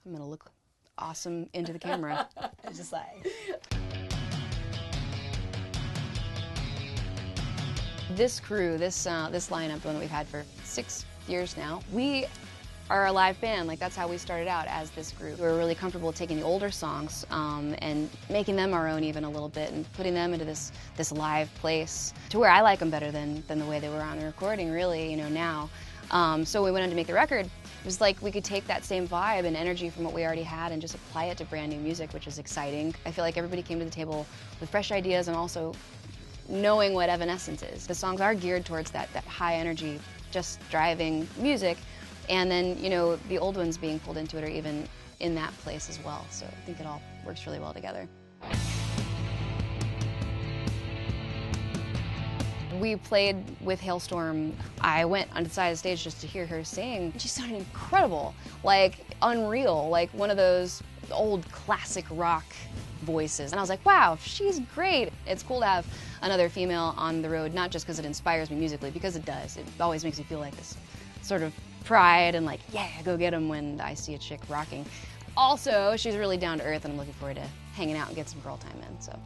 I'm gonna look awesome into the camera. Just like... This crew, this lineup, the one that we've had for 6 years now, we are a live band. Like, that's how we started out, as this group. We were really comfortable taking the older songs and making them our own even a little bit, and putting them into this live place to where I like them better than the way they were on the recording, really, you know, now. So we went on to make the record. It was like we could take that same vibe and energy from what we already had and just apply it to brand new music, which is exciting. I feel like everybody came to the table with fresh ideas and also knowing what Evanescence is. The songs are geared towards that high energy, just driving music, and then, you know, the old ones being pulled into it are even in that place as well. So I think it all works really well together. We played with Halestorm. I went on the side of the stage just to hear her sing. She sounded incredible, like unreal, like one of those old classic rock voices. And I was like, wow, she's great. It's cool to have another female on the road, not just because it inspires me musically, because it does. It always makes me feel like this sort of pride and like, yeah, go get them when I see a chick rocking. Also, she's really down to earth, and I'm looking forward to hanging out and get some girl time in, so.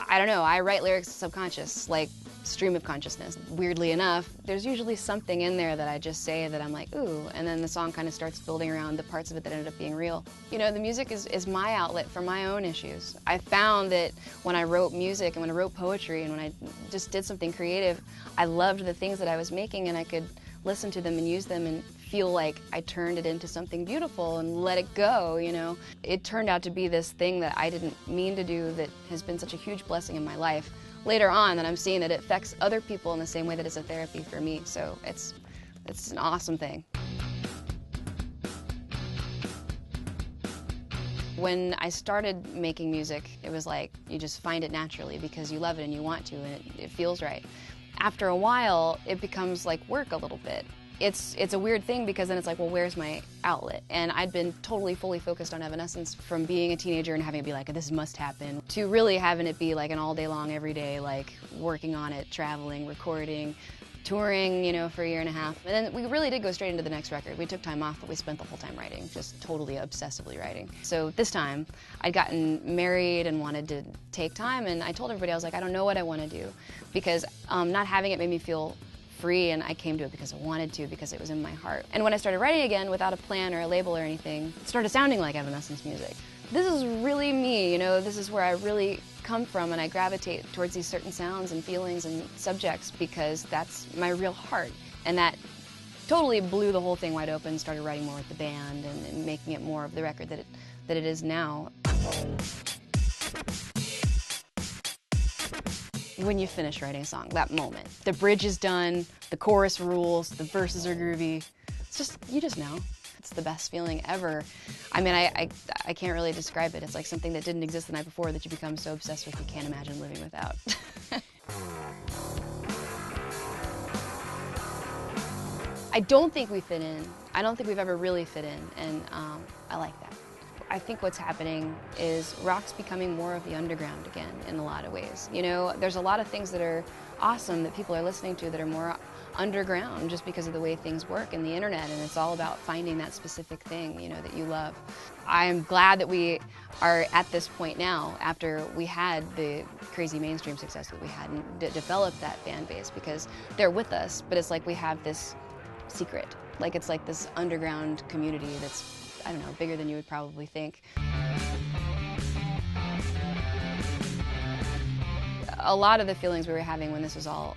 I don't know, I write lyrics subconscious, like stream of consciousness. Weirdly enough, there's usually something in there that I just say that I'm like, ooh, and then the song kind of starts building around the parts of it that ended up being real. You know, the music is my outlet for my own issues. I found that when I wrote music and when I wrote poetry and when I just did something creative, I loved the things that I was making, and I could listen to them and use them and feel like I turned it into something beautiful and let it go, you know. It turned out to be this thing that I didn't mean to do that has been such a huge blessing in my life. Later on, that I'm seeing that it affects other people in the same way that it's a therapy for me, so it's an awesome thing. When I started making music, it was like you just find it naturally because you love it and you want to, and it feels right. After a while, it becomes like work a little bit. It's a weird thing because then it's like, well, where's my outlet? And I'd been totally, fully focused on Evanescence from being a teenager and having it be like, this must happen, to really having it be like an all day long, every day, like working on it, traveling, recording, touring, you know, for a year and a half. And then we really did go straight into the next record. We took time off, but we spent the whole time writing, just totally obsessively writing. So this time, I'd gotten married and wanted to take time, and I told everybody, I was like, I don't know what I want to do, because not having it made me feel free, and I came to it because I wanted to, because it was in my heart. And when I started writing again without a plan or a label or anything, it started sounding like Evanescence music. This is really me, you know, this is where I really come from, and I gravitate towards these certain sounds and feelings and subjects because that's my real heart. And that totally blew the whole thing wide open, started writing more with the band and making it more of the record that it is now. When you finish writing a song, that moment. The bridge is done, the chorus rules, the verses are groovy. It's just, you just know. It's the best feeling ever. I mean, I can't really describe it. It's like something that didn't exist the night before that you become so obsessed with you can't imagine living without. I don't think we fit in. I don't think we've ever really fit in, and I like that. I think what's happening is rock's becoming more of the underground again in a lot of ways. You know, there's a lot of things that are awesome that people are listening to that are more underground just because of the way things work and the internet, and it's all about finding that specific thing, you know, that you love. I'm glad that we are at this point now after we had the crazy mainstream success that we had and developed that fan base, because they're with us, but it's like we have this secret. Like it's like this underground community that's, I don't know, bigger than you would probably think. A lot of the feelings we were having when this was all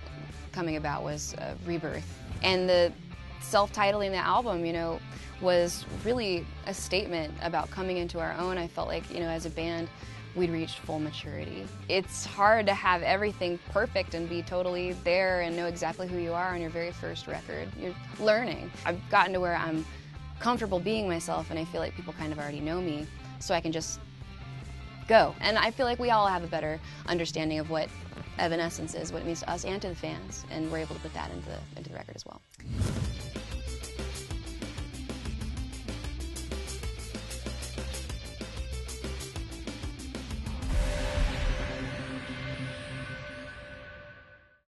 coming about was rebirth. And the self-titling the album, you know, was really a statement about coming into our own. I felt like, you know, as a band, we'd reached full maturity. It's hard to have everything perfect and be totally there and know exactly who you are on your very first record. You're learning. I've gotten to where I'm comfortable being myself, and I feel like people kind of already know me, so I can just go. And I feel like we all have a better understanding of what Evanescence is, what it means to us and to the fans, and we're able to put that into the record as well.